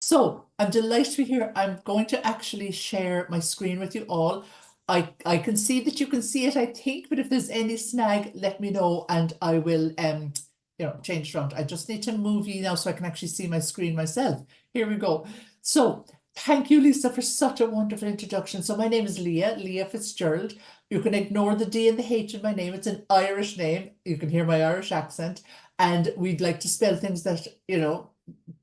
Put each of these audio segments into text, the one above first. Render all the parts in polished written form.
So I'm delighted to be here. I'm going to actually share my screen with you all. I can see that you can see it, I think, but if there's any snag, let me know and I will change it around. I just need to move you now so I can actually see my screen myself. Here we go. So thank you, Lisa, for such a wonderful introduction. So my name is Liadh Fitzgerald. You can ignore the D and the H in my name. It's an Irish name. You can hear my Irish accent. And we'd like to spell things that,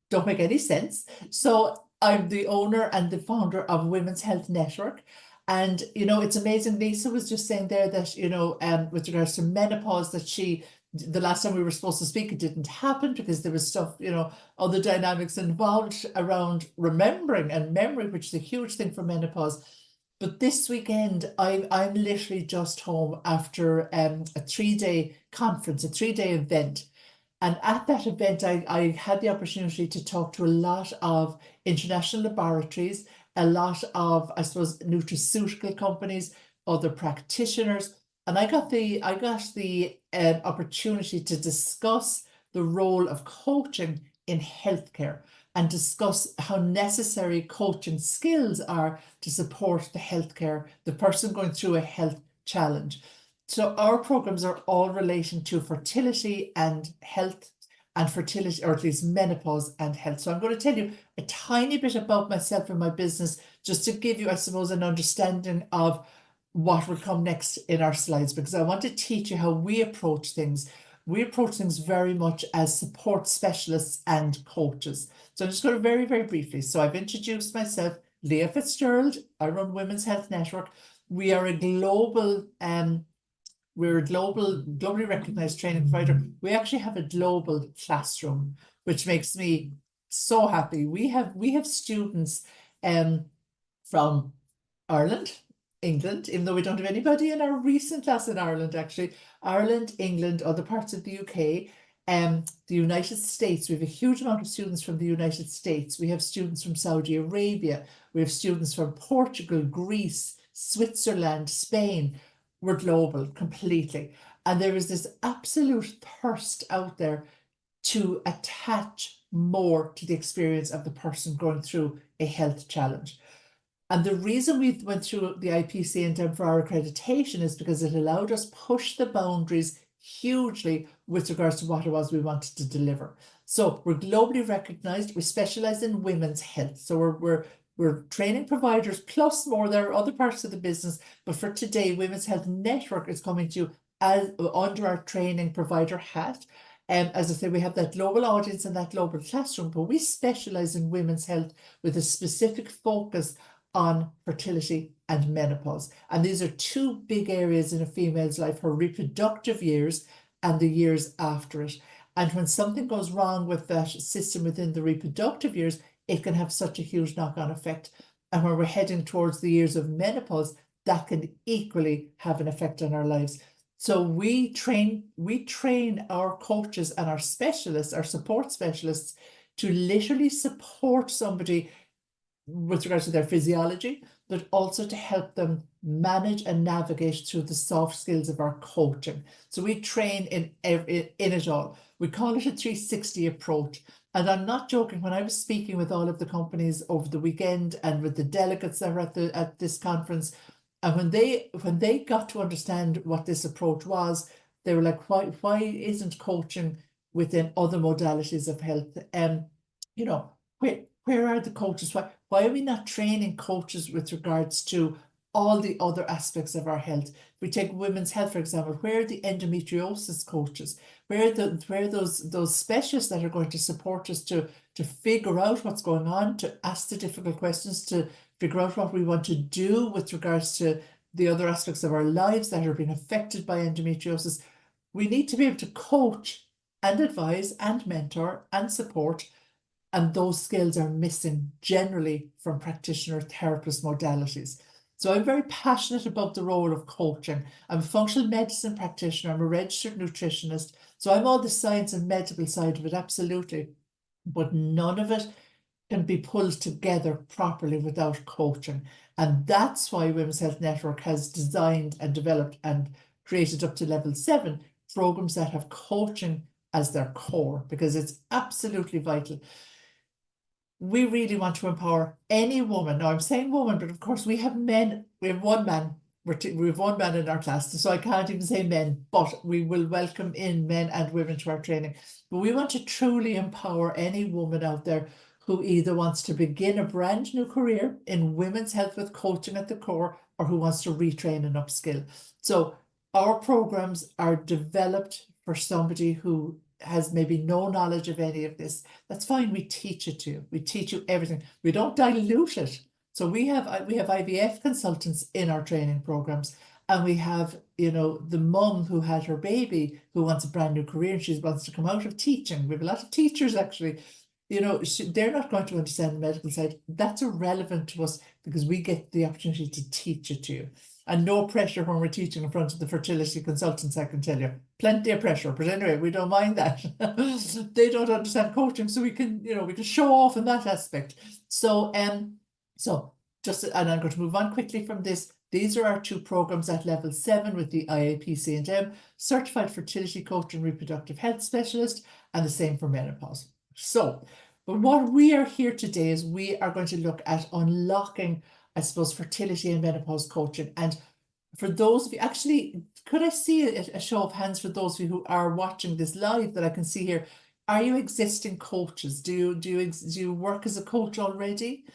don't make any sense. So I'm the owner and the founder of Women's Health Network. And, it's amazing. Lisa was just saying there that, with regards to menopause, that the last time we were supposed to speak, it didn't happen because there was stuff, other dynamics involved around remembering and memory, which is a huge thing for menopause. But this weekend, I'm literally just home after a 3-day conference, a 3-day event. And at that event, I had the opportunity to talk to a lot of international laboratories, a lot of, I suppose, nutraceutical companies, other practitioners, and I got the opportunity to discuss the role of coaching in healthcare and discuss how necessary coaching skills are to support the person going through a health challenge. So our programs are all relating to fertility and health, and fertility, or at least menopause and health. So I'm going to tell you a tiny bit about myself and my business, just to give you, I suppose, an understanding of what will come next in our slides, because I want to teach you how we approach things. We approach things very much as support specialists and coaches. So I'm just going to very, very briefly. So I've introduced myself, Liadh Fitzgerald. I run Women's Health Network. We are a globally recognized training provider. We actually have a global classroom, which makes me so happy. We have students from Ireland, England, even though we don't have anybody in our recent class in Ireland, actually. Ireland, England, other parts of the UK, the United States. We have a huge amount of students from the United States. We have students from Saudi Arabia. We have students from Portugal, Greece, Switzerland, Spain. We're global completely. And there is this absolute thirst out there to attach more to the experience of the person going through a health challenge. And the reason we went through the IAPC&M for our accreditation is because it allowed us push the boundaries hugely with regards to what it was we wanted to deliver. So we're globally recognized. We specialize in women's health. So we're training providers plus more. There are other parts of the business, but for today, Women's Health Network is coming to you as under our training provider hat. As I say, we have that global audience and that global classroom, but we specialize in women's health with a specific focus on fertility and menopause. And these are two big areas in a female's life, her reproductive years and the years after it. And when something goes wrong with that system within the reproductive years, it can have such a huge knock-on effect. And when we're heading towards the years of menopause, that can equally have an effect on our lives. So we train our coaches and our specialists, our support specialists, to literally support somebody with regards to their physiology, but also to help them manage and navigate through the soft skills of our coaching. So we train in it all. We call it a 360 approach. And I'm not joking, when I was speaking with all of the companies over the weekend and with the delegates that were at this conference, and when they got to understand what this approach was, they were like, why isn't coaching within other modalities of health? Where are the coaches? Why are we not training coaches with regards to all the other aspects of our health? If we take women's health, for example, where are the endometriosis coaches? Where are those specialists that are going to support us to figure out what's going on, to ask the difficult questions, to figure out what we want to do with regards to the other aspects of our lives that are being affected by endometriosis? We need to be able to coach and advise and mentor and support. And those skills are missing generally from practitioner therapist modalities. So I'm very passionate about the role of coaching. I'm a functional medicine practitioner. I'm a registered nutritionist. So I'm all the science and medical side of it, absolutely. But none of it can be pulled together properly without coaching. And that's why Women's Health Network has designed and developed and created up to level 7 programs that have coaching as their core, because it's absolutely vital. we really want to empower any woman. Now I'm saying woman, but of course we have men. We have one man. We have one man in our class, so I can't even say men, but we will welcome in men and women to our training. But we want to truly empower any woman out there who either wants to begin a brand new career in women's health with coaching at the core, or who wants to retrain and upskill. So our programs are developed for somebody who has maybe no knowledge of any of this. That's fine. We teach it to you. We teach you everything. We don't dilute it. So we have IVF consultants in our training programs, and we have, you know, the mum who had her baby who wants a brand new career and she wants to come out of teaching. We have a lot of teachers actually. You know, they're not going to understand the medical side. That's irrelevant to us because we get the opportunity to teach it to you. And no pressure when we're teaching in front of the fertility consultants, I can tell you. Plenty of pressure, but anyway, we don't mind that. They don't understand coaching, so we can, you know, we can show off in that aspect. So, and I'm going to move on quickly from this. These are our two programs at level 7 with the IAPC&M, Certified Fertility Coach and Reproductive Health Specialist, and the same for menopause. So, but what we are here today is we are going to look at unlocking, I suppose, fertility and menopause coaching. And for those of you, actually, could I see a show of hands for those of you who are watching this live that I can see here? Are you existing coaches? Do you work as a coach already?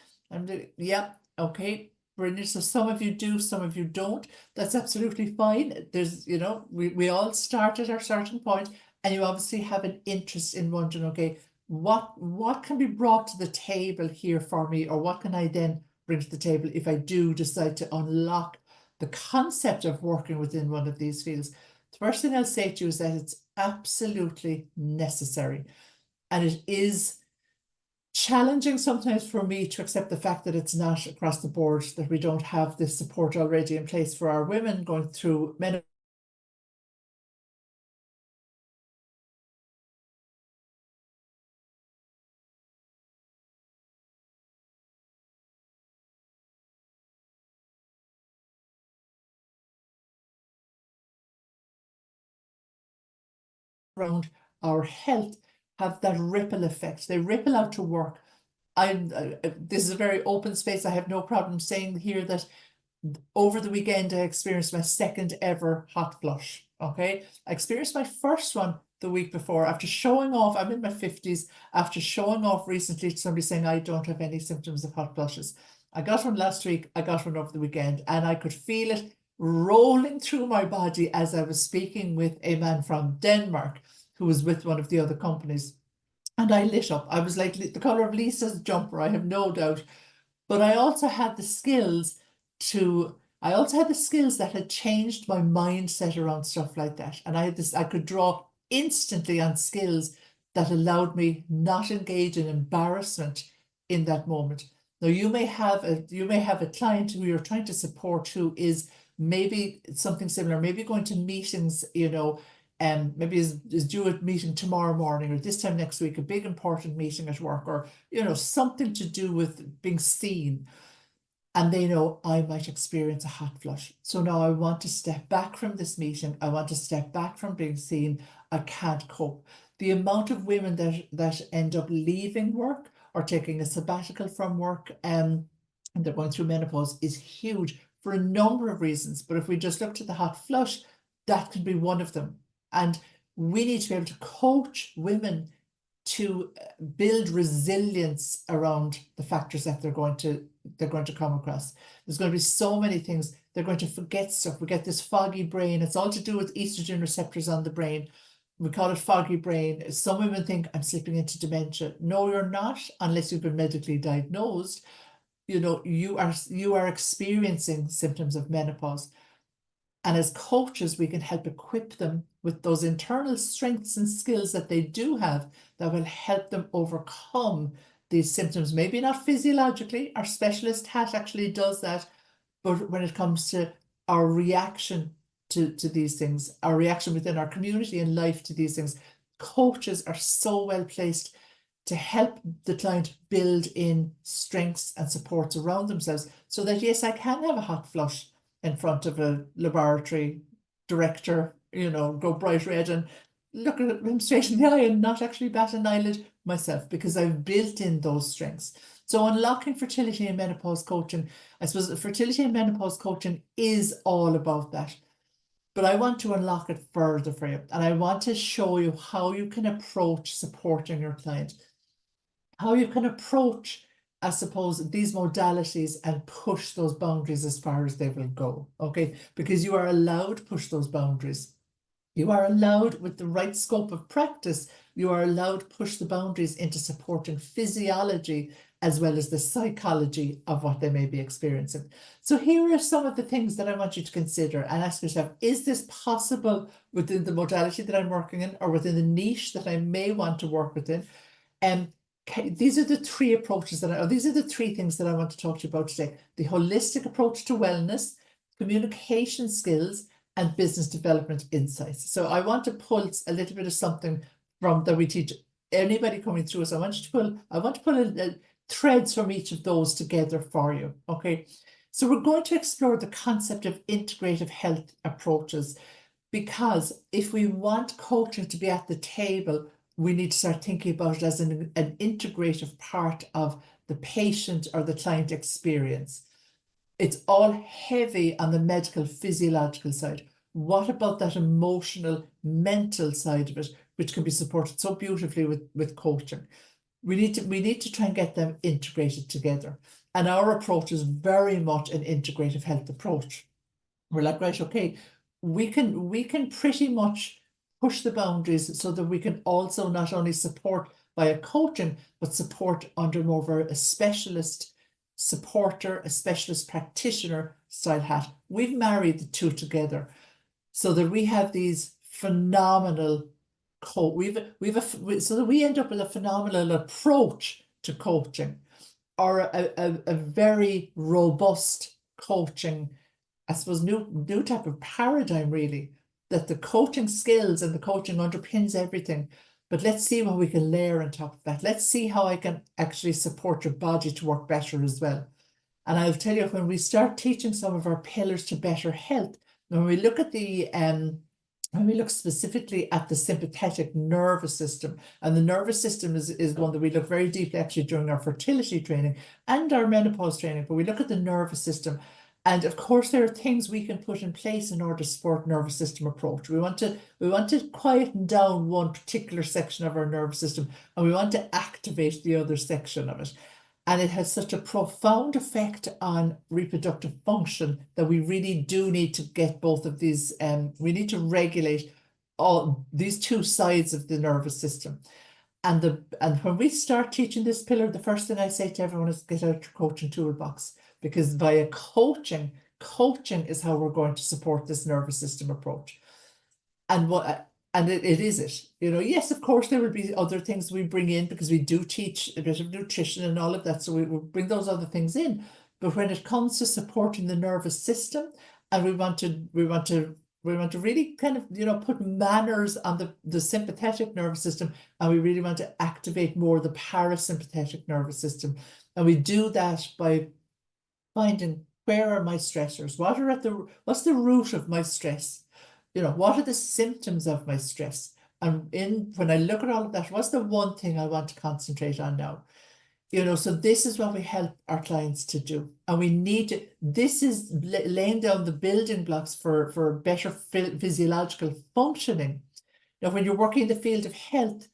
Yeah, okay, brilliant. So some of you do, some of you don't. That's absolutely fine. There's, you know, we all start at our starting point, and you obviously have an interest in wondering, okay, what can be brought to the table here for me, or what can I then bring to the table if I do decide to unlock the concept of working within one of these fields. The first thing I'll say to you is that it's absolutely necessary, and it is challenging sometimes for me to accept the fact that it's not across the board, that we don't have this support already in place for our women going through menopause. Around our health have that ripple effect. They ripple out to work. This is a very open space. I have no problem saying here that over the weekend I experienced my second ever hot flush. Okay, I experienced my first one the week before after showing off. I'm in my 50s. After showing off recently to somebody saying I don't have any symptoms of hot flushes. I got one last week. I got one over the weekend, and I could feel it rolling through my body as I was speaking with a man from Denmark who was with one of the other companies. And I lit up. I was like the color of Lisa's jumper, I have no doubt. But I also had the skills that had changed my mindset around stuff like that. And I could draw instantly on skills that allowed me not engage in embarrassment in that moment. Now you may have a client who you're trying to support who is maybe something similar, maybe going to meetings, you know, maybe is due a meeting tomorrow morning or this time next week, a big important meeting at work, or, you know, something to do with being seen. And they know I might experience a hot flush. So now I want to step back from this meeting. I want to step back from being seen. I can't cope. The amount of women that end up leaving work or taking a sabbatical from work and they're going through menopause is huge for a number of reasons. But if we just look to the hot flush, that could be one of them. And we need to be able to coach women to build resilience around the factors that they're going to come across. There's going to be so many things. They're going to forget stuff. We get this foggy brain. It's all to do with estrogen receptors on the brain. We call it foggy brain. Some women think I'm slipping into dementia. No, you're not, unless you've been medically diagnosed. You know, you are experiencing symptoms of menopause. And as coaches, we can help equip them with those internal strengths and skills that they do have that will help them overcome these symptoms. Maybe not physiologically, our specialist hat actually does that, but when it comes to our reaction to these things, our reaction within our community and life to these things, coaches are so well placed to help the client build in strengths and supports around themselves so that, yes, I can have a hot flush in front of a laboratory director, you know, go bright red and look at him straight in the eye and not actually bat an eyelid, myself because I've built in those strengths. So unlocking fertility and menopause coaching, I suppose fertility and menopause coaching is all about that. But I want to unlock it further for you. And I want to show you how you can approach supporting your client, how you can approach, I suppose, these modalities and push those boundaries as far as they will go. Okay, because you are allowed to push those boundaries. You are allowed, with the right scope of practice, you are allowed to push the boundaries into supporting physiology as well as the psychology of what they may be experiencing. So here are some of the things that I want you to consider and ask yourself, is this possible within the modality that I'm working in or within the niche that I may want to work within? And these are the three approaches these are the three things that I want to talk to you about today. The holistic approach to wellness, communication skills, and business development insights. So I want to pull a little bit of something from that we teach anybody coming through us. I want to pull threads from each of those together for you. Okay. So we're going to explore the concept of integrative health approaches, because if we want coaching to be at the table, we need to start thinking about it as an integrative part of the patient or the client experience. It's all heavy on the medical, physiological side. What about that emotional, mental side of it, which can be supported so beautifully with coaching? We need to try and get them integrated together. And our approach is very much an integrative health approach. We're like, right, okay, we can pretty much push the boundaries so that we can also not only support via coaching, but support under more of a specialist supporter, a specialist practitioner style hat. We've married the two together so that we have these phenomenal so that we end up with a phenomenal approach to coaching, or a very robust coaching, I suppose, new type of paradigm, really, that the coaching skills and the coaching underpins everything. But let's see what we can layer on top of that. Let's see how I can actually support your body to work better as well. And I'll tell you, when we start teaching some of our pillars to better health, when we look at when we look specifically at the sympathetic nervous system, and the nervous system is one that we look very deeply actually during our fertility training and our menopause training, but we look at the nervous system. And of course, there are things we can put in place in order to support nervous system approach. We want to quieten down one particular section of our nervous system, and we want to activate the other section of it. And it has such a profound effect on reproductive function that we really do need to get both of these. We need to regulate all these two sides of the nervous system. And when we start teaching this pillar, the first thing I say to everyone is get out your coaching toolbox, because via coaching is how we're going to support this nervous system approach. And it is it. Yes, of course, there will be other things we bring in, because we do teach a bit of nutrition and all of that. So we will bring those other things in. But when it comes to supporting the nervous system, and we want to really kind of, put manners on the sympathetic nervous system, and we really want to activate more the parasympathetic nervous system. And we do that by finding, where are my stressors? What's the root of my stress? What are the symptoms of my stress? And when I look at all of that, what's the one thing I want to concentrate on now? So this is what we help our clients to do. And this is laying down the building blocks for better physiological functioning. Now, when you're working in the field of health,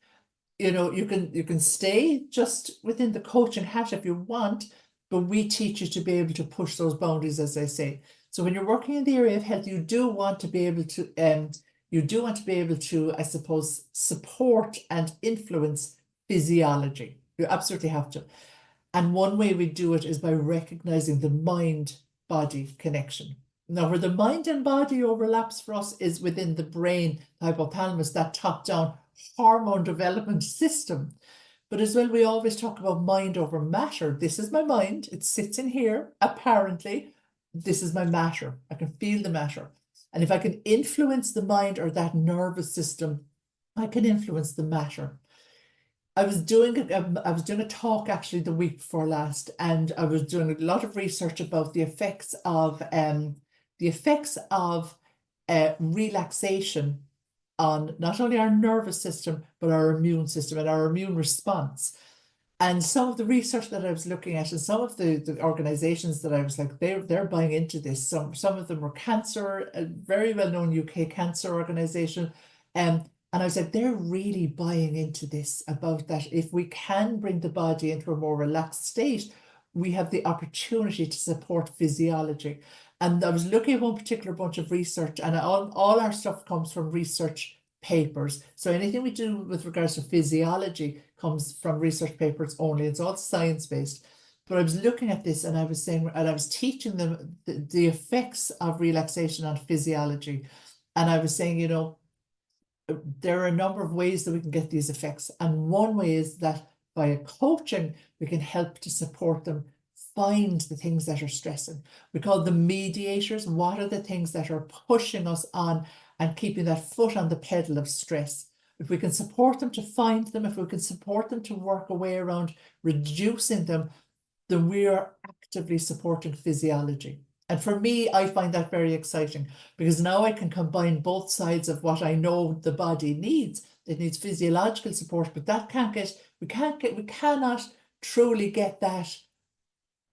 you can stay just within the coaching hat if you want, but we teach you to be able to push those boundaries, as I say. So when you're working in the area of health, you do want to be able to, I suppose, support and influence physiology. You absolutely have to. And one way we do it is by recognizing the mind-body connection. Now, where the mind and body overlaps for us is within the brain, hypothalamus, that top-down hormone development system. But as well, we always talk about mind over matter. This is my mind. It sits in here, apparently. This is my matter. I can feel the matter. And if I can influence the mind or that nervous system, I can influence the matter. I was doing a talk actually the week before last, and I was doing a lot of research about the effects of relaxation on not only our nervous system, but our immune system and our immune response. And some of the research that I was looking at, and some of the organizations that I was like, they're buying into this. Some of them were cancer, a very well-known UK cancer organization. And I was like, they're really buying into this, about that if we can bring the body into a more relaxed state, we have the opportunity to support physiology. And I was looking at one particular bunch of research, and all our stuff comes from research papers. So anything we do with regards to physiology comes from research papers only. It's all science-based. But I was looking at this and I was saying, and I was teaching them the effects of relaxation on physiology. And I was saying, you know, there are a number of ways that we can get these effects. And one way is that via coaching, we can help to support them find the things that are stressing. We call them mediators. What are the things that are pushing us on and keeping that foot on the pedal of stress? If we can support them to find them, if we can support them to work a way around reducing them, then we are actively supporting physiology. And for me, I find that very exciting, because now I can combine both sides of what I know the body needs. It needs physiological support, but we cannot truly get that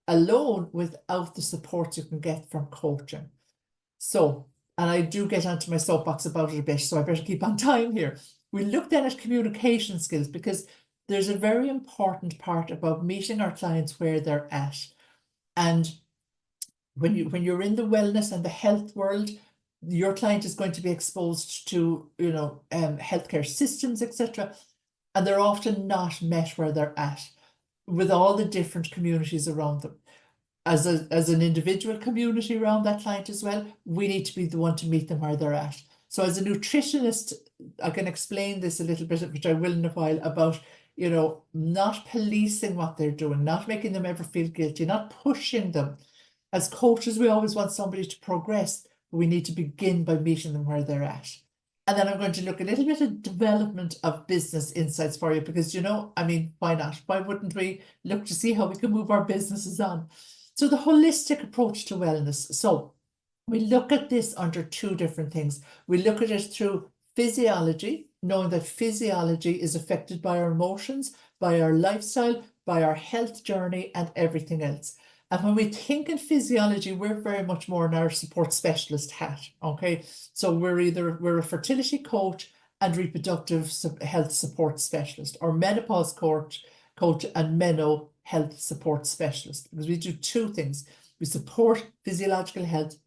alone without the support you can get from coaching. So, and I do get onto my soapbox about it a bit, so I better keep on time here. We looked then at communication skills, because there's a very important part about meeting our clients where they're at. And when you're in the wellness and the health world, your client is going to be exposed to, you know, healthcare systems, etc. And they're often not met where they're at, with all the different communities around them. As an individual community around that client as well, we need to be the one to meet them where they're at. So as a nutritionist, I can explain this a little bit, which I will in a while, about, you know, not policing what they're doing, not making them ever feel guilty, not pushing them. As coaches, we always want somebody to progress, but we need to begin by meeting them where they're at. And then I'm going to look a little bit at development of business insights for you, because, you know, I mean, why not? Why wouldn't we look to see how we can move our businesses on? So the holistic approach to wellness. So we look at this under two different things. We look at it through physiology, knowing that physiology is affected by our emotions, by our lifestyle, by our health journey, and everything else. And when we think in physiology, we're very much more in our support specialist hat, okay? So we're a fertility coach and reproductive health support specialist, or menopause coach and meno health support specialist, because we do two things. We support physiological health,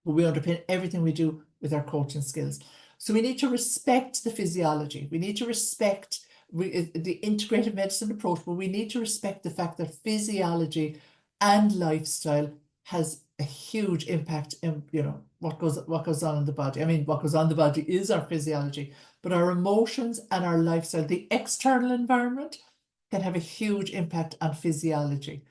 but we underpin everything we do with our coaching skills. So we need to respect the physiology. We need to respect the integrative medicine approach, but we need to respect the fact that physiology and lifestyle has a huge impact in, you know, what goes on in the body. I mean, what goes on in the body is our physiology, but our emotions and our lifestyle, the external environment, can have a huge impact on physiology.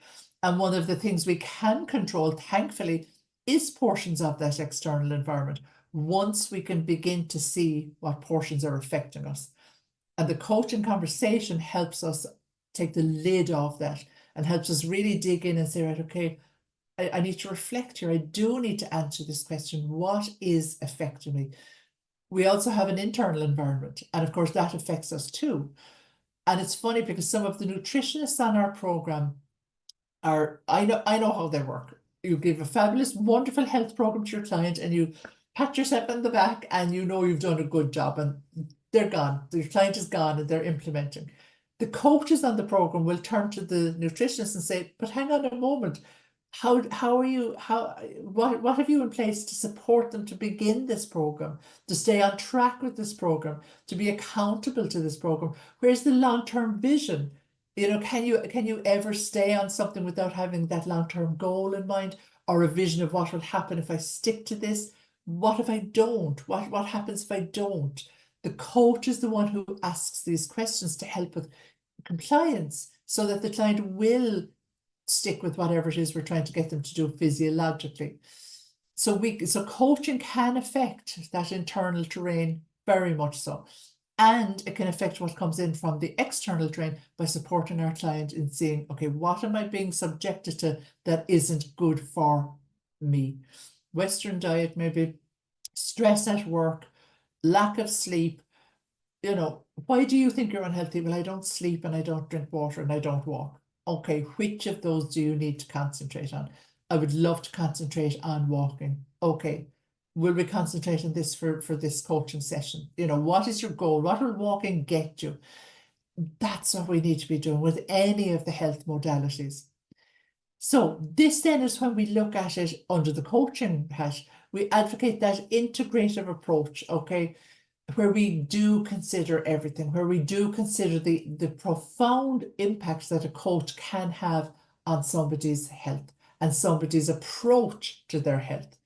And one of the things we can control, thankfully, is portions of that external environment, once we can begin to see what portions are affecting us. And the coaching conversation helps us take the lid off that and helps us really dig in and say, right, okay, I need to reflect here. I do need to answer this question. What is affecting me? We also have an internal environment, and of course that affects us too. And it's funny, because some of the nutritionists on our program are, I know how they work. You give a fabulous, wonderful health program to your client and you pat yourself on the back and you know you've done a good job, and they're gone. The client is gone and they're implementing. The coaches on the program will turn to the nutritionist and say, but hang on a moment, what have you in place to support them to begin this program, to stay on track with this program, to be accountable to this program? Where's the long-term vision? You know, can you ever stay on something without having that long-term goal in mind, or a vision of what will happen if I stick to this? What if I don't? What happens if I don't? The coach is the one who asks these questions to help with compliance, so that the client will stick with whatever it is we're trying to get them to do physiologically. So coaching can affect that internal terrain very much so. And it can affect what comes in from the external terrain by supporting our client in seeing, okay, what am I being subjected to that isn't good for me? Western diet, maybe stress at work, lack of sleep. You know, why do you think you're unhealthy? Well, I don't sleep and I don't drink water and I don't walk. Okay, which of those do you need to concentrate on? I would love to concentrate on walking. Okay, will we concentrate on this for this coaching session? You know, what is your goal? What will walking get you? That's what we need to be doing with any of the health modalities. So this then is when we look at it under the coaching hat, we advocate that integrative approach, okay, where we do consider everything, where we do consider the profound impacts that a coach can have on somebody's health and somebody's approach to their health.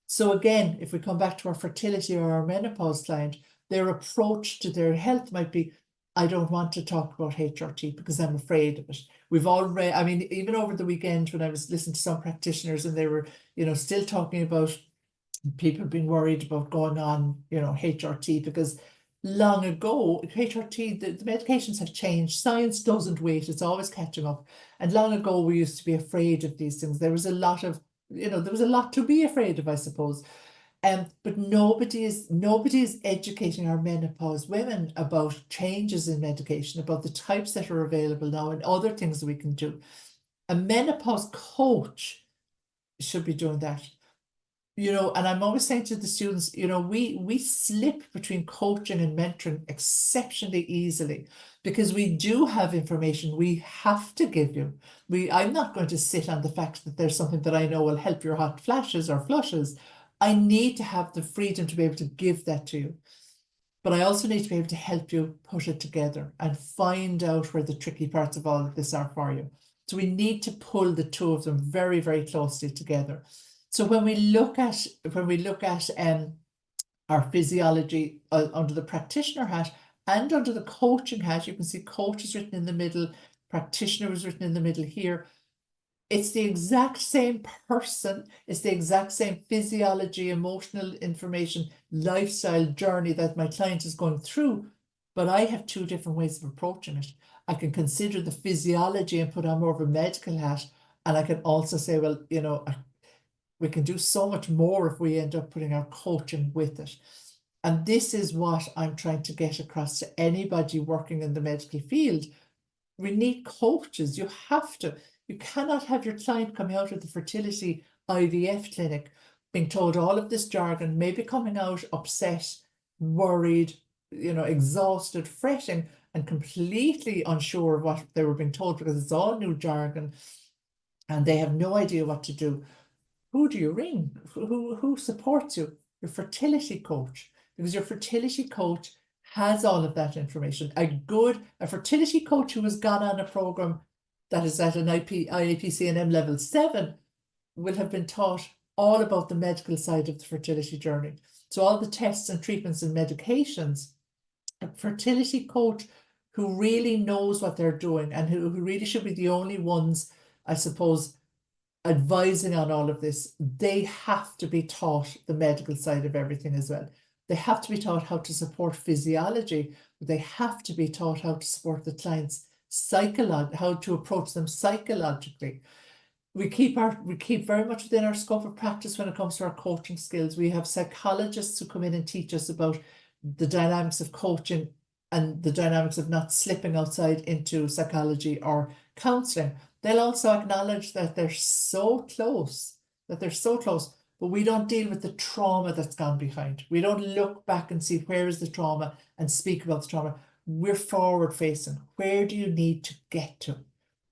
So again, if we come back to our fertility or our menopause client, their approach to their health might be, I don't want to talk about HRT because I'm afraid of it. We've already, I mean, even over the weekend when I was listening to some practitioners and they were, you know, still talking about people being worried about going on, you know, HRT because long ago, HRT, the medications have changed. Science doesn't wait, it's always catching up. And long ago, we used to be afraid of these things. There was a lot of, you know, there was a lot to be afraid of, I suppose. But nobody is educating our menopause women about changes in medication, about the types that are available now and other things that we can do. A menopause coach should be doing that. You know, and I'm always saying to the students, you know, we slip between coaching and mentoring exceptionally easily because we do have information we have to give you. I'm not going to sit on the fact that there's something that I know will help your hot flashes or flushes. I need to have the freedom to be able to give that to you. But I also need to be able to help you put it together and find out where the tricky parts of all of this are for you. So we need to pull the two of them very, very closely together. So when we look at our physiology under the practitioner hat and under the coaching hat, you can see coach is written in the middle, practitioner is written in the middle here. It's the exact same person. It's the exact same physiology, emotional information, lifestyle journey that my client is going through. But I have two different ways of approaching it. I can consider the physiology and put on more of a medical hat. And I can also say, well, you know, we can do so much more if we end up putting our coaching with it. And this is what I'm trying to get across to anybody working in the medical field. We need coaches. You have to. You cannot have your client coming out of the fertility IVF clinic being told all of this jargon, maybe coming out upset, worried, you know, exhausted, fretting, and completely unsure of what they were being told because it's all new jargon and they have no idea what to do. Who do you ring? Who supports you? Your fertility coach, because your fertility coach has all of that information. A fertility coach who has gone on a program that is at an IAPC&M level 7 will have been taught all about the medical side of the fertility journey. So all the tests and treatments and medications. A fertility coach who really knows what they're doing and who really should be the only ones, I suppose, advising on all of this, they have to be taught the medical side of everything as well. They have to be taught how to support physiology, but they have to be taught how to support the clients how to approach them psychologically. We keep very much within our scope of practice when it comes to our coaching skills. We have psychologists who come in and teach us about the dynamics of coaching and the dynamics of not slipping outside into psychology or counseling. They'll also acknowledge that they're so close, but we don't deal with the trauma that's gone behind. We don't look back and see where is the trauma and speak about the trauma. We're forward facing. Where do you need to get to?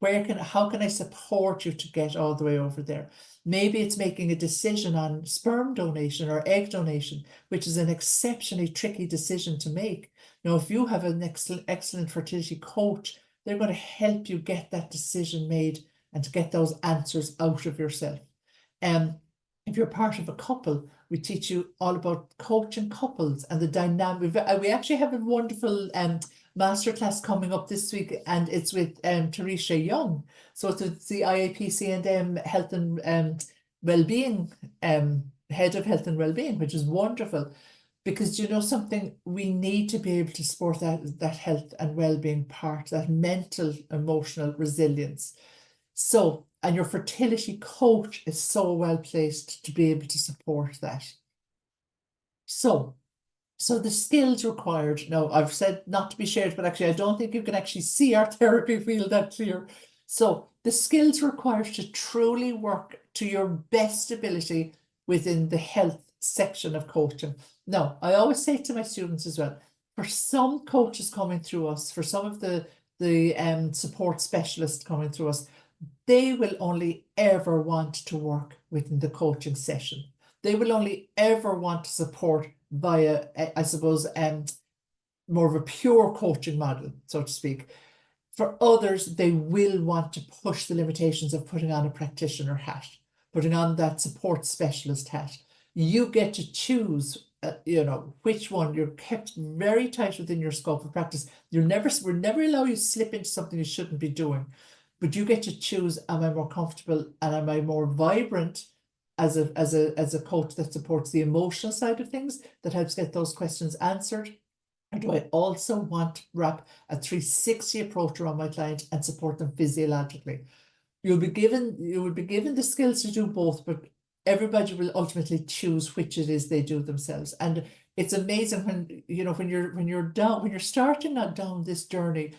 How can I support you to get all the way over there? Maybe it's making a decision on sperm donation or egg donation, which is an exceptionally tricky decision to make. Now, if you have an excellent fertility coach, they're going to help you get that decision made and to get those answers out of yourself. If you're part of a couple, we teach you all about coaching couples and the dynamic. We actually have a wonderful masterclass coming up this week, and it's with Teresa Young. So it's the IAPC&M Health and Wellbeing Head of Health and Wellbeing, which is wonderful. Because you know something, we need to be able to support that health and well-being part, that mental, emotional resilience. So, and your fertility coach is so well placed to be able to support that. So, So the skills required, now I've said not to be shared, but actually I don't think you can actually see our therapy field that clear. So the skills required to truly work to your best ability within the health section of coaching. Now, I always say to my students as well, for some coaches coming through us, for some of the support specialists coming through us, they will only ever want to work within the coaching session. They will only ever want to support via, I suppose, more of a pure coaching model, so to speak. For others, they will want to push the limitations of putting on a practitioner hat, putting on that support specialist hat. You get to choose, which one. You're kept very tight within your scope of practice. We'll never allow you to slip into something you shouldn't be doing. But you get to choose, am I more comfortable and am I more vibrant as a coach that supports the emotional side of things, that helps get those questions answered? Or do I also want to wrap a 360 approach around my client and support them physiologically? You will be given the skills to do both, but everybody will ultimately choose which it is they do themselves. And it's amazing when you're starting down this journey,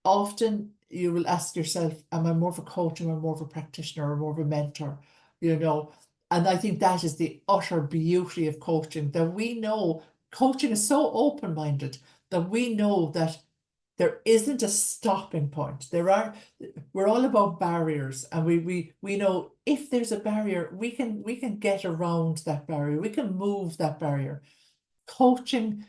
often you will ask yourself, am I more of a coach, am I more of a practitioner, or more of a mentor? And I think that is the utter beauty of coaching, that we know coaching is so open-minded that we know that there isn't a stopping point. We're all about barriers, and we know if there's a barrier, we can get around that barrier, we can move that barrier. Coaching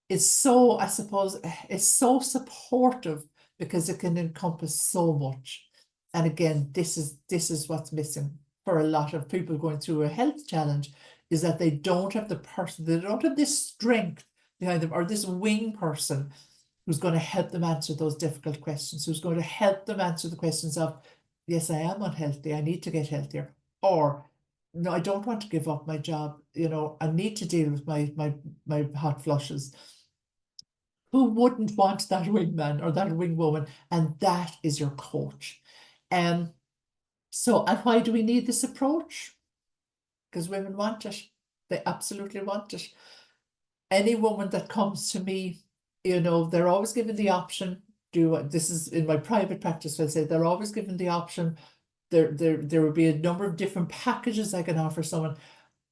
is so, I suppose, it's so supportive because it can encompass so much. And again, this is what's missing for a lot of people going through a health challenge, is that they don't have they don't have this strength behind them, or this wing person who's going to help them answer those difficult questions, who's going to help them answer the questions of, yes, I am unhealthy, I need to get healthier, or no, I don't want to give up my job, I need to deal with my hot flushes. Who wouldn't want that wingman or that wingwoman? And that is your coach. And why do we need this approach? Because women want it. They absolutely want it. Any woman that comes to me, they're always given the option. This is in my private practice, I'll say they're always given the option. There will be a number of different packages I can offer someone.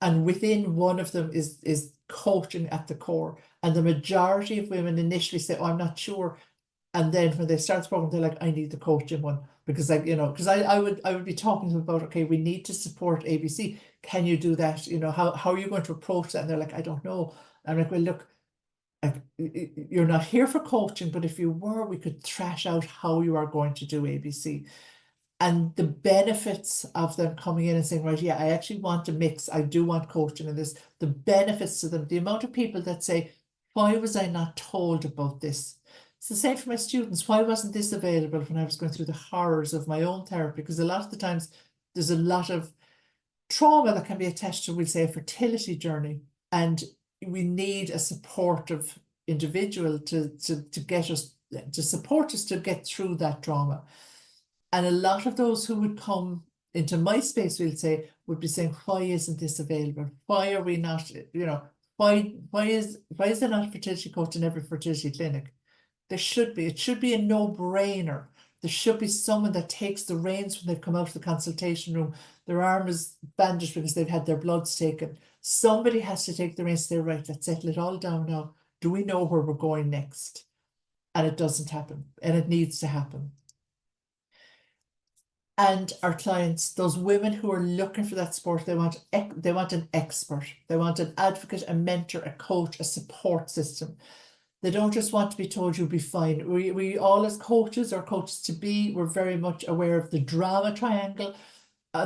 And within one of them is coaching at the core. And the majority of women initially say, oh, I'm not sure. And then when they start the program, they're like, I need the coaching one. Because I would be talking to them about, okay, we need to support ABC. Can you do that? How are you going to approach that? And they're like, I don't know. I'm like, well, look, you're not here for coaching, but if you were, we could thrash out how you are going to do ABC. And the benefits of them coming in and saying, right, yeah, I actually want to mix, I do want coaching in this, the benefits to them, the amount of people that say, why was I not told about this? It's the same for my students. Why wasn't this available when I was going through the horrors of my own therapy? Because a lot of the times there's a lot of trauma that can be attached to, we'll say, a fertility journey. And we need a supportive individual to get us, to support us to get through that trauma. And a lot of those who would come into my space, we'll say, would be saying, why isn't this available? Why are we not, why is there not a fertility coach in every fertility clinic? There should be. It should be a no-brainer. There should be someone that takes the reins when they've come out of the consultation room. Their arm is bandaged because they've had their bloods taken. Somebody has to take the reins and say, right, let's settle it all down now. Do we know where we're going next? And it doesn't happen. And it needs to happen. And our clients, those women who are looking for that support, they want an expert. They want an advocate, a mentor, a coach, a support system. They don't just want to be told you'll be fine. We all, as coaches or coaches to be, we're very much aware of the drama triangle.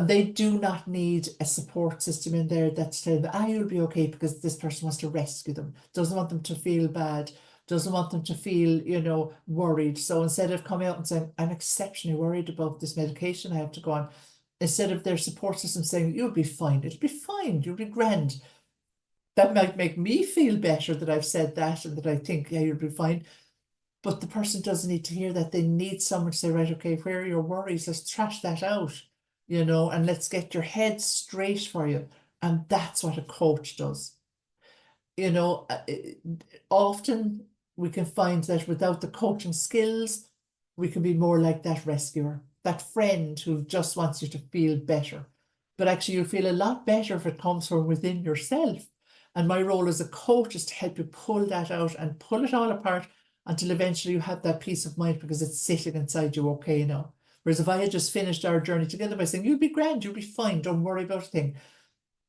They do not need a support system in there that's telling them, you'll be okay, because this person wants to rescue them, doesn't want them to feel bad, doesn't want them to feel, worried. So instead of coming out and saying, I'm exceptionally worried about this medication I have to go on, instead of their support system saying, you'll be fine, it'll be fine, you'll be grand. That might make me feel better that I've said that and that I think, yeah, you'll be fine. But the person doesn't need to hear that. They need someone to say, right, okay, where are your worries? Let's trash that out, and let's get your head straight for you. And that's what a coach does. you know, often we can find that without the coaching skills, we can be more like that rescuer, that friend who just wants you to feel better. But actually, you'll feel a lot better if it comes from within yourself. And my role as a coach is to help you pull that out and pull it all apart until eventually you have that peace of mind because it's sitting inside you okay now. Whereas if I had just finished our journey together by saying, you'll be grand, you'll be fine, don't worry about a thing.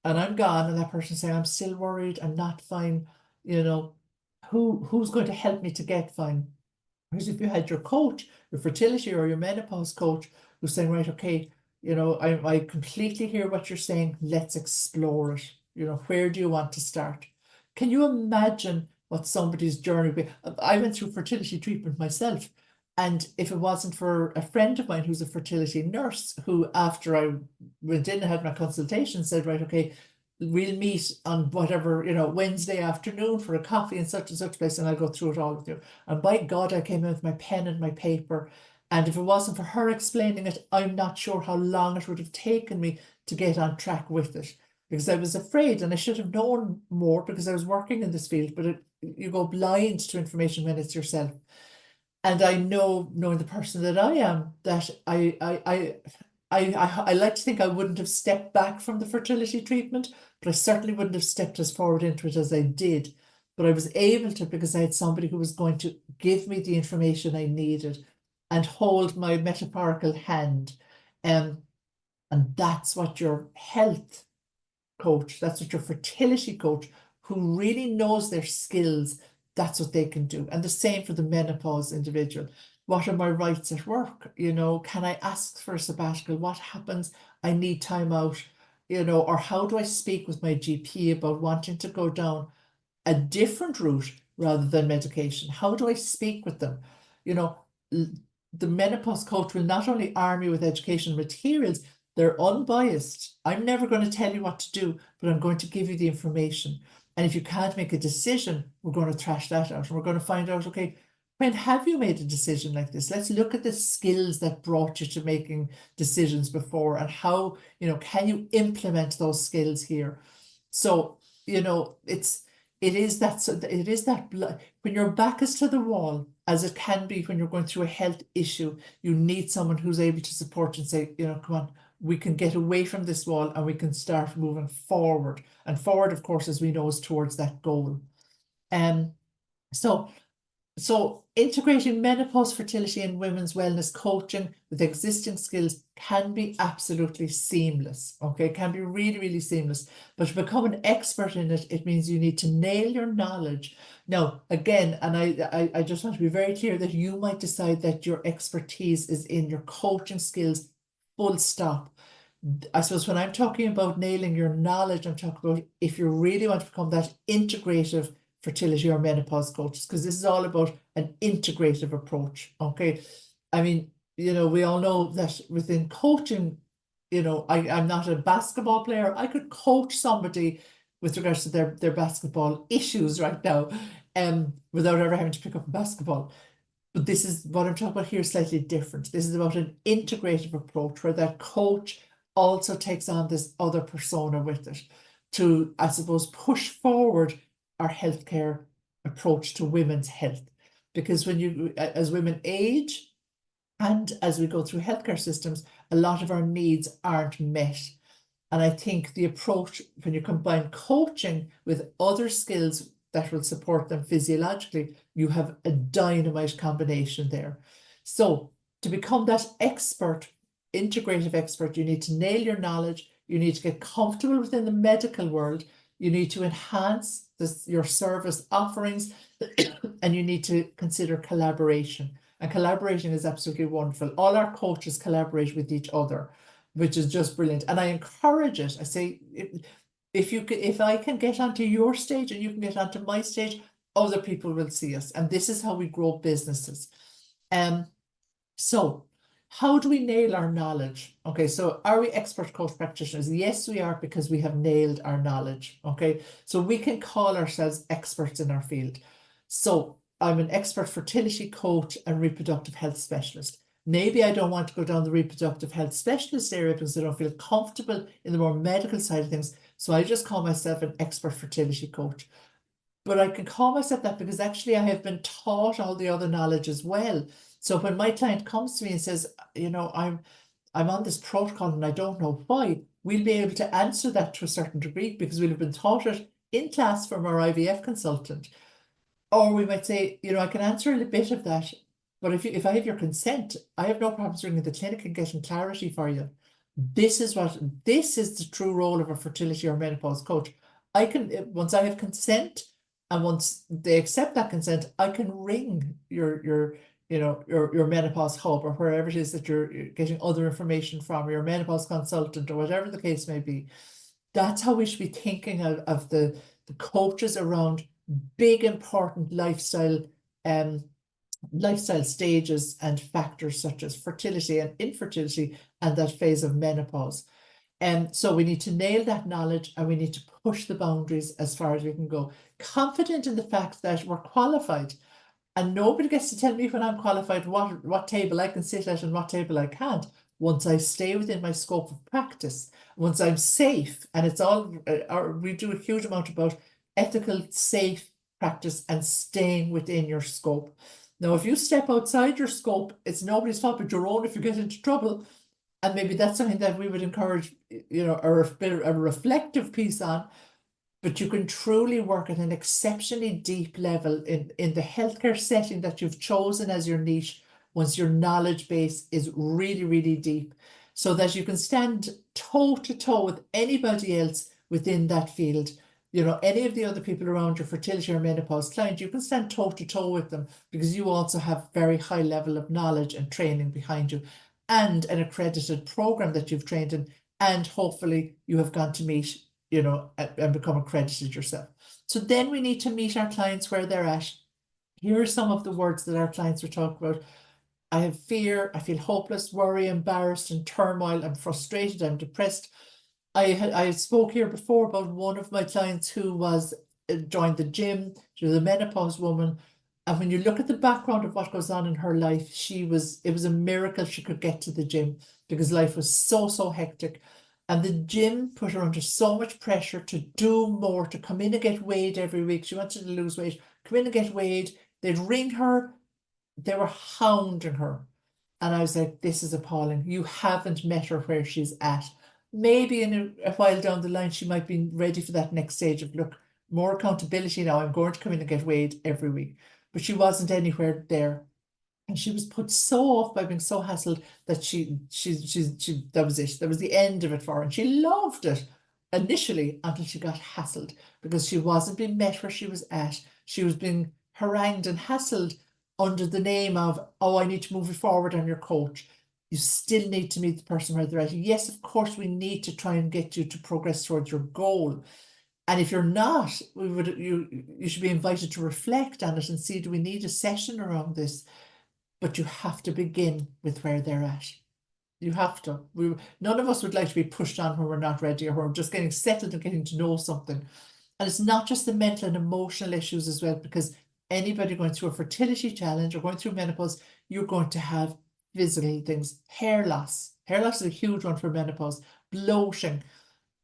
And I'm gone, and that person saying, I'm still worried, I'm not fine, you know, who's going to help me to get fine? Whereas if you had your coach, your fertility or your menopause coach, who's saying, right, okay, you know, I completely hear what you're saying. Let's explore it. You know, where do you want to start? Can you imagine what somebody's journey would be? I went through fertility treatment myself. And if it wasn't for a friend of mine who's a fertility nurse, who after I went in and had my consultation said, right, okay, we'll meet on whatever, you know, Wednesday afternoon for a coffee in such and such place, and I'll go through it all with you. And by God, I came in with my pen and my paper. And if it wasn't for her explaining it, I'm not sure how long it would have taken me to get on track with it. Because I was afraid, and I should have known more because I was working in this field, but you go blind to information when it's yourself. And I know, knowing the person that I am, that I like to think I wouldn't have stepped back from the fertility treatment, but I certainly wouldn't have stepped as forward into it as I did. But I was able to because I had somebody who was going to give me the information I needed and hold my metaphorical hand. And that's what your health coach, that's what your fertility coach, who really knows their skills, that's what they can do. And the same for the menopause individual. What are my rights at work? You know, can I ask for a sabbatical? What happens? I need time out, you know, or how do I speak with my GP about wanting to go down a different route rather than medication? How do I speak with them? You know, the menopause coach will not only arm you with education materials, they're unbiased. I'm never going to tell you what to do, but I'm going to give you the information. And if you can't make a decision, we're going to thrash that out. And we're going to find out, okay, when have you made a decision like this? Let's look at the skills that brought you to making decisions before and how, you know, can you implement those skills here? So, you know, it is that when your back is to the wall, as it can be when you're going through a health issue, you need someone who's able to support and say, you know, come on, we can get away from this wall and we can start moving forward. And forward, of course, as we know, is towards that goal. Um, so integrating menopause, fertility, and women's wellness coaching with existing skills can be absolutely seamless. Okay, it can be really, really seamless. But to become an expert in it, it means you need to nail your knowledge. Now, again, and I just want to be very clear that you might decide that your expertise is in your coaching skills, full stop. I suppose when I'm talking about nailing your knowledge, I'm talking about if you really want to become that integrative fertility or menopause coaches, because this is all about an integrative approach. Okay. I mean, you know, we all know that within coaching, you know, I'm not a basketball player. I could coach somebody with regards to their basketball issues right now, without ever having to pick up a basketball. But this is what I'm talking about here, slightly different. This is about an integrative approach where that coach also takes on this other persona with it to, I suppose, push forward our healthcare approach to women's health. Because when you, as women age and as we go through healthcare systems, a lot of our needs aren't met. And I think the approach, when you combine coaching with other skills that will support them physiologically, you have a dynamite combination there. So to become that expert, integrative expert, you need to nail your knowledge, you need to get comfortable within the medical world, you need to enhance your service offerings, and you need to consider collaboration. And collaboration is absolutely wonderful. All our coaches collaborate with each other, which is just brilliant. And I encourage it. I say, if I can get onto your stage and you can get onto my stage, other people will see us. And this is how we grow businesses. So how do we nail our knowledge? Okay, so are we expert coach practitioners? Yes, we are, because we have nailed our knowledge. Okay, so we can call ourselves experts in our field. So I'm an expert fertility coach and reproductive health specialist. Maybe I don't want to go down the reproductive health specialist area because I don't feel comfortable in the more medical side of things. So I just call myself an expert fertility coach. But I can call myself that because actually I have been taught all the other knowledge as well. So when my client comes to me and says, I'm on this protocol and I don't know why, we'll be able to answer that to a certain degree because we'll have been taught it in class from our IVF consultant. Or we might say, I can answer a little bit of that, but if I have your consent, I have no problems ringing the clinic and getting clarity for you. This is the true role of a fertility or menopause coach. I can, once I have consent and once they accept that consent, I can ring your menopause hub or wherever it is that you're getting other information from, or your menopause consultant or whatever the case may be. That's how we should be thinking of the coaches around big important lifestyle stages and factors such as fertility and infertility and that phase of menopause. And so we need to nail that knowledge and we need to push the boundaries as far as we can go, confident in the fact that we're qualified. And nobody gets to tell me when I'm qualified what table I can sit at and what table I can't. Once I stay within my scope of practice, once I'm safe, and it's all, we do a huge amount about ethical, safe practice and staying within your scope. Now, if you step outside your scope, it's nobody's fault but your own if you get into trouble. And maybe that's something that we would encourage, a reflective piece on. But you can truly work at an exceptionally deep level in the healthcare setting that you've chosen as your niche once your knowledge base is really, really deep, so that you can stand toe to toe with anybody else within that field. Any of the other people around your fertility or menopause client, you can stand toe to toe with them because you also have very high level of knowledge and training behind you and an accredited program that you've trained in, and hopefully you have gone to meet and become accredited yourself. So then we need to meet our clients where they're at. Here are some of the words that our clients are talking about. I have fear, I feel hopeless, worry, embarrassed, and turmoil, I'm frustrated, I'm depressed. I spoke here before about one of my clients who was joined the gym. She was a menopause woman. And when you look at the background of what goes on in her life, it was a miracle she could get to the gym because life was so hectic. And the gym put her under so much pressure to do more, to come in and get weighed every week. She wanted to lose weight, come in and get weighed. They'd ring her. They were hounding her. And I was like, this is appalling. You haven't met her where she's at. Maybe in a while down the line, she might be ready for that next stage of, look, more accountability now. I'm going to come in and get weighed every week. But she wasn't anywhere there. And she was put so off by being so hassled that she that was it. That was the end of it for her. And she loved it initially until she got hassled because she wasn't being met where she was at. She was being harangued and hassled under the name of, oh, I need to move you forward, I'm your coach. You still need to meet the person where they're at. Yes, of course, we need to try and get you to progress towards your goal. And if you're not, you should be invited to reflect on it and see, do we need a session around this? But you have to begin with where they're at. You have to. None of us would like to be pushed on when we're not ready or we're just getting settled and getting to know something. And it's not just the mental and emotional issues as well, because anybody going through a fertility challenge or going through menopause, you're going to have physical things. Hair loss. Hair loss is a huge one for menopause. Bloating,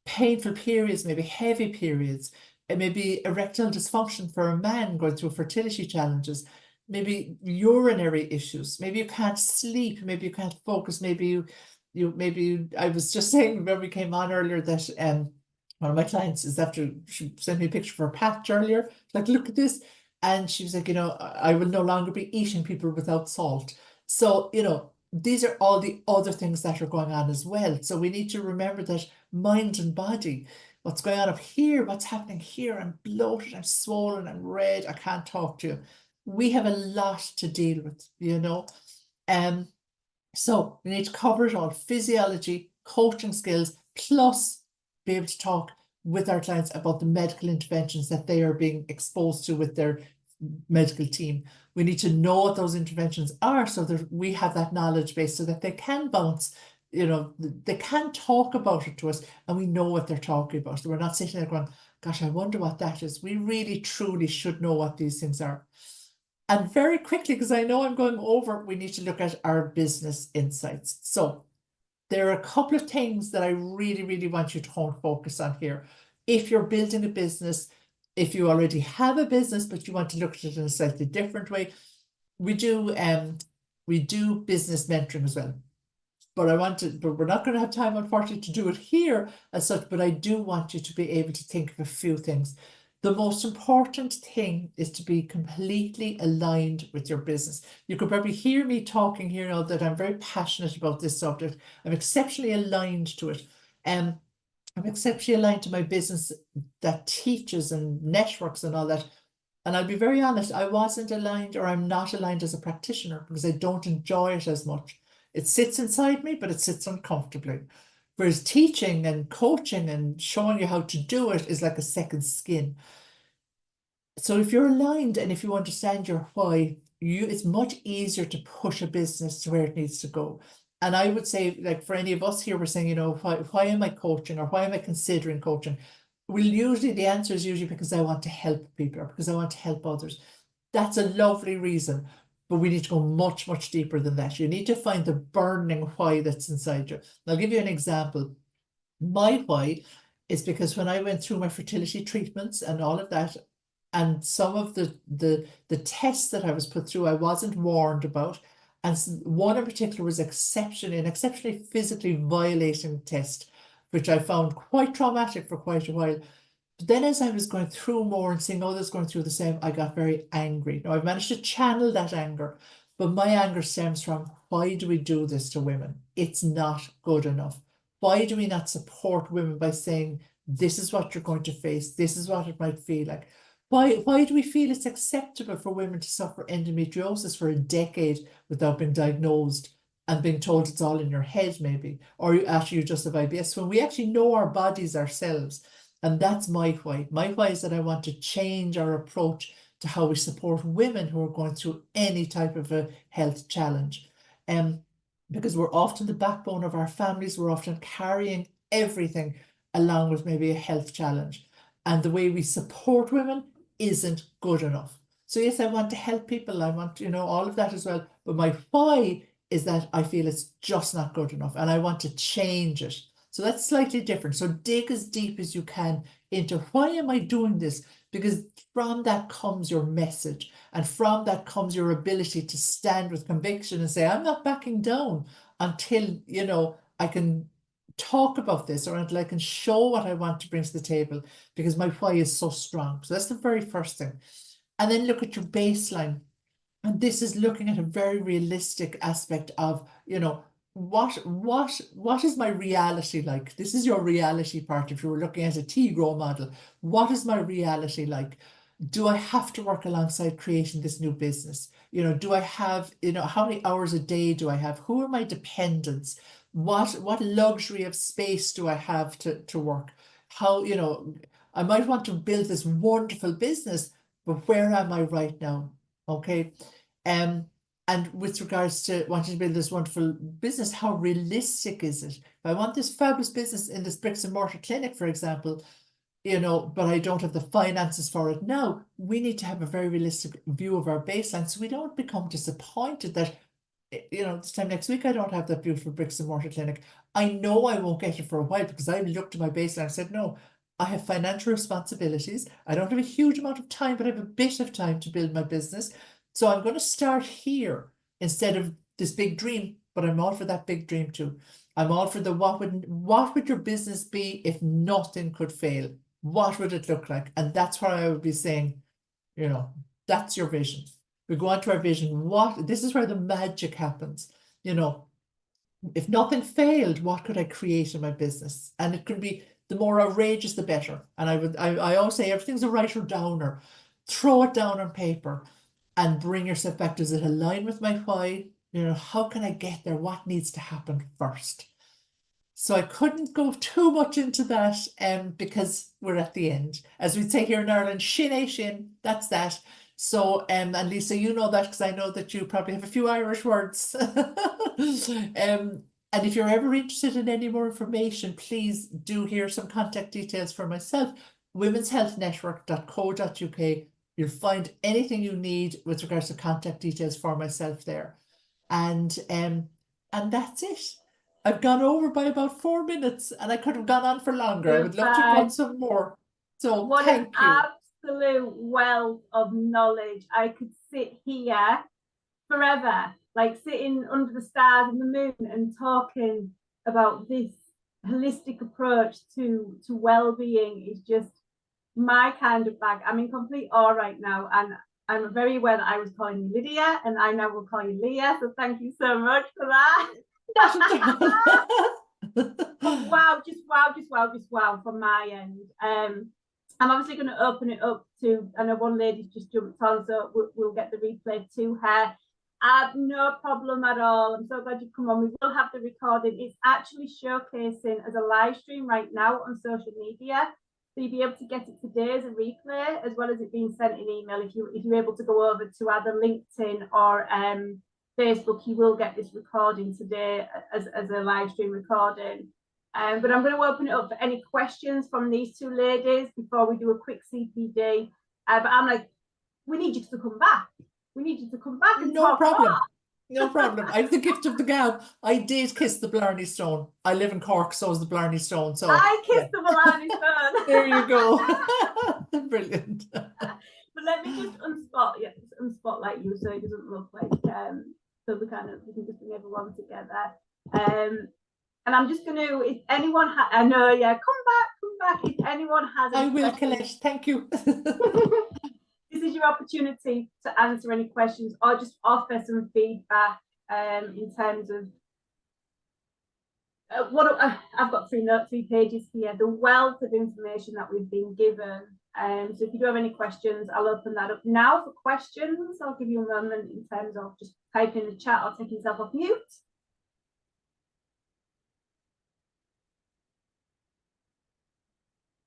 painful periods, maybe heavy periods. It may be erectile dysfunction for a man going through fertility challenges. Maybe urinary issues, maybe you can't sleep, maybe you can't focus, I was just saying when we came on earlier that one of my clients is after she sent me a picture of her patch earlier, like, look at this, and she was like, I will no longer be eating people without salt. So these are all the other things that are going on as well. So we need to remember that mind and body, what's going on up here, what's happening here, I'm bloated, I'm swollen, I'm red, I can't talk to you. We have a lot to deal with, so we need to cover it all: physiology, coaching skills, plus be able to talk with our clients about the medical interventions that they are being exposed to with their medical team. We need to know what those interventions are so that we have that knowledge base so that they can bounce, they can talk about it to us and we know what they're talking about. So we're not sitting there going, gosh, I wonder what that is. We really, truly should know what these things are. And very quickly, because I know I'm going over, we need to look at our business insights. So there are a couple of things that I really, really want you to focus on here. If you're building a business, If you already have a business, but you want to look at it in a slightly different way, we do business mentoring as well. But we're not going to have time, unfortunately, to do it here as such, but I do want you to be able to think of a few things. The most important thing is to be completely aligned with your business. You could probably hear me talking here now that I'm very passionate about this subject. I'm exceptionally aligned to it. I'm exceptionally aligned to my business that teaches and networks and all that. And I'll be very honest, I wasn't aligned, or I'm not aligned as a practitioner, because I don't enjoy it as much. It sits inside me, but it sits uncomfortably. Whereas teaching and coaching and showing you how to do it is like a second skin. So if you're aligned and if you understand your why, it's much easier to push a business to where it needs to go. And I would say, like, for any of us here, we're saying, why am I coaching, or why am I considering coaching? Well, usually the answer is usually because I want to help people, or because I want to help others. That's a lovely reason, but we need to go much, much deeper than that. You need to find the burning why that's inside you. I'll give you an example. My why is because when I went through my fertility treatments and all of that, and some of the tests that I was put through, I wasn't warned about. And one in particular was an exceptionally physically violating test, which I found quite traumatic for quite a while. But then as I was going through more and seeing others going through the same, I got very angry. Now I've managed to channel that anger, but my anger stems from, why do we do this to women? It's not good enough. Why do we not support women by saying, this is what you're going to face, this is what it might feel like? Why do we feel it's acceptable for women to suffer endometriosis for a decade without being diagnosed and being told it's all in your head, maybe, or actually you just have IBS, when we actually know our bodies ourselves? And that's my why. My why is that I want to change our approach to how we support women who are going through any type of a health challenge. Because we're often the backbone of our families, we're often carrying everything along with maybe a health challenge. And the way we support women isn't good enough. So yes, I want to help people. I want, all of that as well. But my why is that I feel it's just not good enough and I want to change it. So that's slightly different. So dig as deep as you can into, why am I doing this? Because from that comes your message, and from that comes your ability to stand with conviction and say, I'm not backing down until, I can talk about this, or until I can show what I want to bring to the table, because my why is so strong. So that's the very first thing. And then look at your baseline. And this is looking at a very realistic aspect of, what is my reality like? This is your reality part. If you were looking at a T-GROW model, what is my reality like? Do I have to work alongside creating this new business? Do I have, how many hours a day do I have? Who are my dependents? What luxury of space do I have to work? How, I might want to build this wonderful business, but where am I right now? Okay. And with regards to wanting to build this wonderful business, how realistic is it? If I want this fabulous business in this bricks and mortar clinic, for example, but I don't have the finances for it now, we need to have a very realistic view of our baseline, so we don't become disappointed that, this time next week I don't have that beautiful bricks and mortar clinic. I know I won't get it for a while, because I looked at my baseline and said, no, I have financial responsibilities. I don't have a huge amount of time, but I have a bit of time to build my business. So I'm going to start here instead of this big dream, but I'm all for that big dream too. I'm all for the, what would your business be if nothing could fail? What would it look like? And that's where I would be saying, that's your vision. We go on to our vision. This is where the magic happens. If nothing failed, what could I create in my business? And it could be, the more outrageous, the better. And I always say, everything's a write or downer. Throw it down on paper and bring yourself back. Does it align with my why? How can I get there? What needs to happen first? So I couldn't go too much into that because we're at the end. As we'd say here in Ireland, shin, that's that. So, and Lisa, you know that because I know that you probably have a few Irish words. And if you're ever interested in any more information, please do hear some contact details for myself, womenshealthnetwork.co.uk. You'll find anything you need with regards to contact details for myself there. And that's it. I've gone over by about 4 minutes, and I could have gone on for longer. I would love to go on some more. So thank you. absolute wealth of knowledge. I could sit here forever, like sitting under the stars and the moon and talking about this holistic approach to well-being is just my kind of bag. I'm in complete awe right now, and I'm very aware that I was calling you Lydia, and I now will call you Leah. So thank you so much for that. Wow, just wow from my end. I'm obviously going to open it up to, I know one lady's just jumped on, so we'll get the replay to her. No problem at all. I'm so glad you've come on. We will have the recording. It's actually showcasing as a live stream right now on social media. So you'll be able to get it today as a replay, as well as it being sent in email. If you're able to go over to either LinkedIn or Facebook, you will get this recording today as a live stream recording. But I'm going to open it up for any questions from these two ladies before we do a quick CPD. But I'm like, we need you to come back. We need you to come back and no problem. No problem. I have the gift of the gab. I did kiss the Blarney Stone. I live in Cork, so is the Blarney Stone. So I kissed the Blarney Stone. There you go. Brilliant. But let me just unspotlight you so it doesn't look like so we can just bring everyone together. And I'm just going to, if anyone I know, yeah, come back. If anyone has I will, Colette. Thank you. This is your opportunity to answer any questions or just offer some feedback in terms of what I've got three pages here, the wealth of information that we've been given. So if you do have any questions, I'll open that up now for questions. I'll give you a moment in terms of just typing in the chat or taking yourself off mute.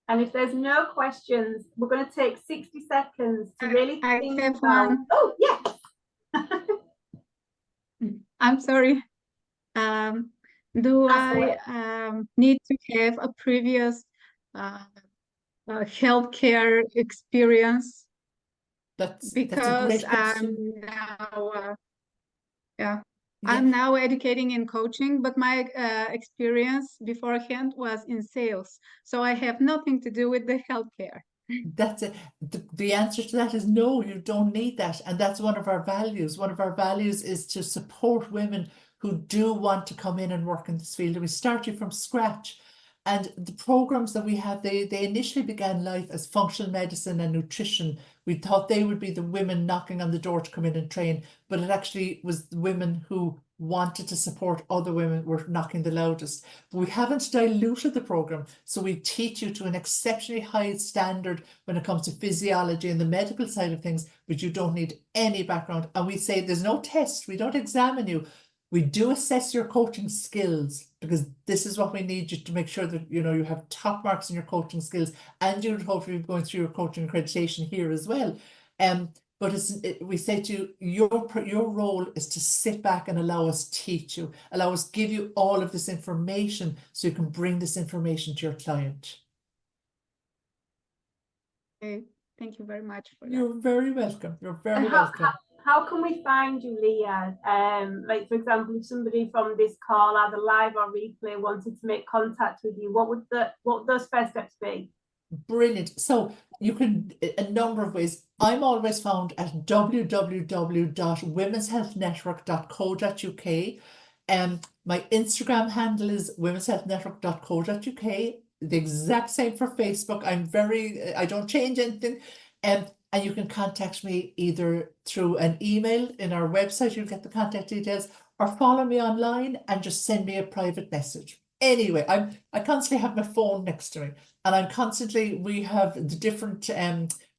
And if there's no questions, we're going to take 60 seconds to really think about... One. Oh, yes. I'm sorry. Do I need to have a previous healthcare experience? Because I'm now, I'm now educating and coaching, but my experience beforehand was in sales. So I have nothing to do with the healthcare. That's it. The answer to that is no, you don't need that. And that's one of our values. One of our values is to support women who do want to come in and work in this field. And we start you from scratch. And the programs that we have, they initially began life as functional medicine and nutrition. We thought they would be the women knocking on the door to come in and train, but it actually was the women who wanted to support other women were knocking the loudest. But we haven't diluted the program, so we teach you to an exceptionally high standard when it comes to physiology and the medical side of things, but you don't need any background. And we say there's no test, we don't examine you. We do assess your coaching skills, because this is what we need you to make sure that you have top marks in your coaching skills, and you're hopefully going through your coaching accreditation here as well. But we say to you, your role is to sit back and allow us teach you, allow us give you all of this information so you can bring this information to your client. Okay, thank you very much for that. You're very welcome. You're very welcome. How can we find you, Leah? Like, for example, if somebody from this call, either live or replay, wanted to make contact with you, what would those first steps be? Brilliant. So you can, a number of ways. I'm always found at www.womenshealthnetwork.co.uk. My Instagram handle is womenshealthnetwork.co.uk. The exact same for Facebook. I don't change anything. And you can contact me either through an email in our website, you'll get the contact details, or follow me online and just send me a private message. Anyway, I constantly have my phone next to me, and we have the different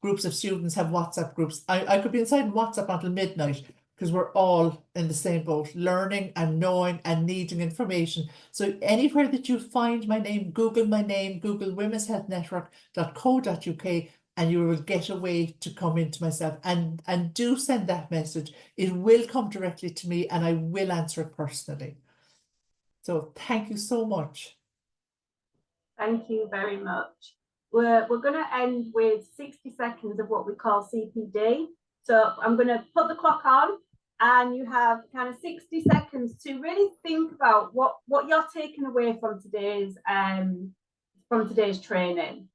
groups of students have WhatsApp groups. I could be inside WhatsApp until midnight, because we're all in the same boat, learning and knowing and needing information. So anywhere that you find my name, Google my name, Google womenshealthnetwork.co.uk, and you will get a way to come into myself, and do send that message. It will come directly to me, and I will answer it personally. So thank you so much. Thank you very much. We're going to end with 60 seconds of what we call CPD. So I'm going to put the clock on, and you have kind of 60 seconds to really think about what you're taking away from today's training.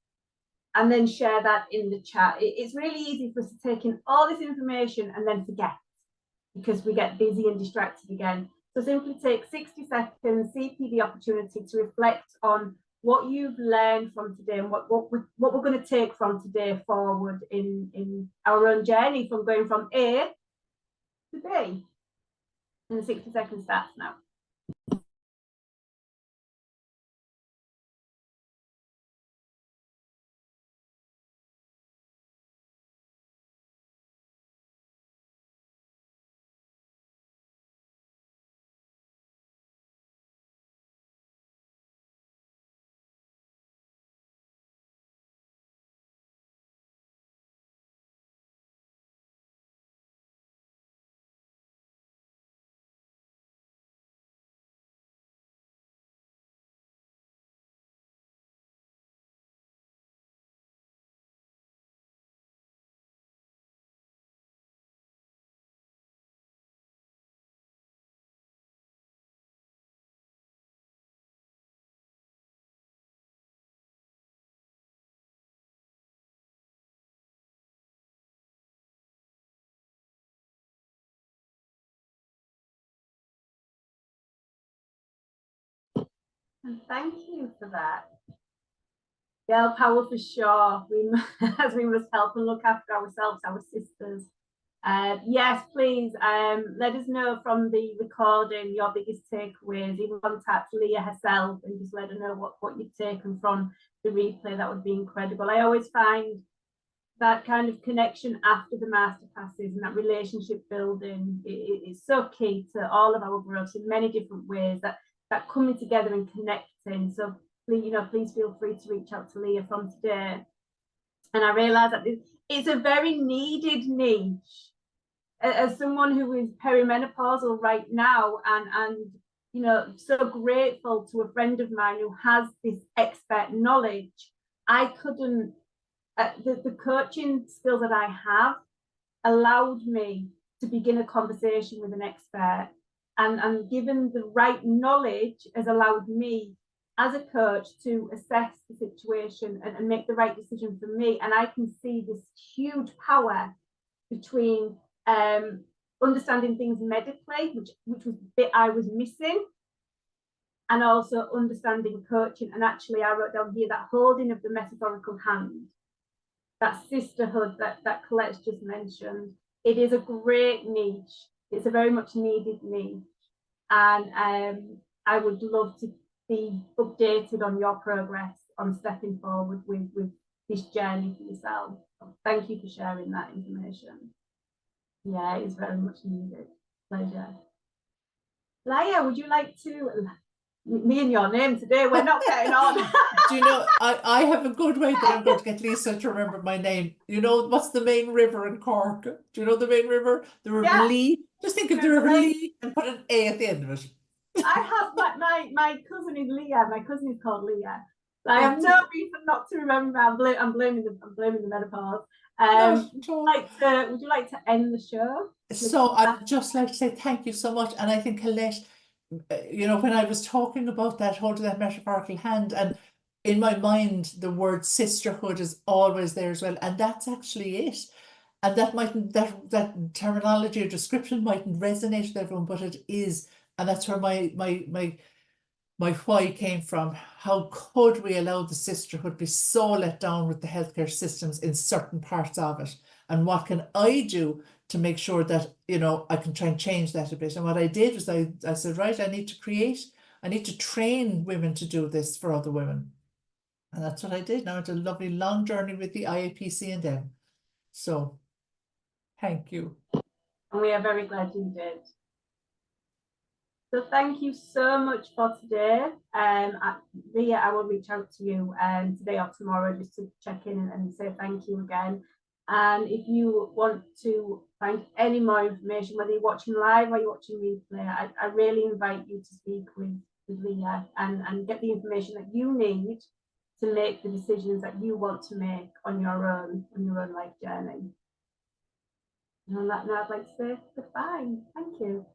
and then share that in the chat. It's really easy for us to take in all this information and then forget, because we get busy and distracted again. So simply take 60 seconds, CP the opportunity to reflect on what you've learned from today and what we're going to take from today forward in our own journey from going from A to B. And the 60 seconds starts now. And thank you for that. Girl power for sure. As we must help and look after ourselves, our sisters. Yes, please let us know from the recording your biggest takeaways. Even contact Liadh herself and just let her know what you've taken from the replay. That would be incredible. I always find that kind of connection after the masterclasses and that relationship building is so key to all of our growth in many different ways, that coming together and connecting. So please feel free to reach out to Liadh from today. And I realise that it's a very needed niche. As someone who is perimenopausal right now, and so grateful to a friend of mine who has this expert knowledge, I couldn't. The coaching skills that I have allowed me to begin a conversation with an expert, and given the right knowledge has allowed me as a coach to assess the situation and make the right decision for me. And I can see this huge power between understanding things medically, which was the bit I was missing, and also understanding coaching. And actually I wrote down here that holding of the metaphorical hand, that sisterhood that Colette's just mentioned. It is a great niche. It's a very much needed niche. And I would love to be updated on your progress on stepping forward with this journey for yourself. Thank you for sharing that information. Yeah, it's very much needed. Pleasure. Liadh, would you like to, me and your name today, we're not getting on. Do you know, I have a good way that I'm going to get Lisa to remember my name. You know, what's the main river in Cork? Do you know the main river? The River Liadh. Just think of the River Liadh and put an A at the end of it. I have my cousin is Liadh. My cousin is called Liadh. I have no reason not to remember. I'm blaming the menopause. Would you like to end the show? So I'd just like to say thank you so much. And I think Colette, when I was talking about that, holding that metaphorical hand, and in my mind the word sisterhood is always there as well, and that's actually it. And that terminology or description mightn't resonate with everyone, but it is. And that's where my why came from. How could we allow the sisterhood be so let down with the healthcare systems in certain parts of it? And what can I do to make sure that, I can try and change that a bit? And what I did was I said, right, I need to train women to do this for other women. And that's what I did. Now it's a lovely long journey with the IAPC&M. So thank you. And we are very glad you did. So thank you so much for today. Liadh, I will reach out to you today or tomorrow just to check in and say thank you again. And if you want to find any more information, whether you're watching live or you're watching replay, I really invite you to speak with Liadh and get the information that you need to make the decisions that you want to make on your own life journey. And on that note, I'd like to say goodbye. Thank you.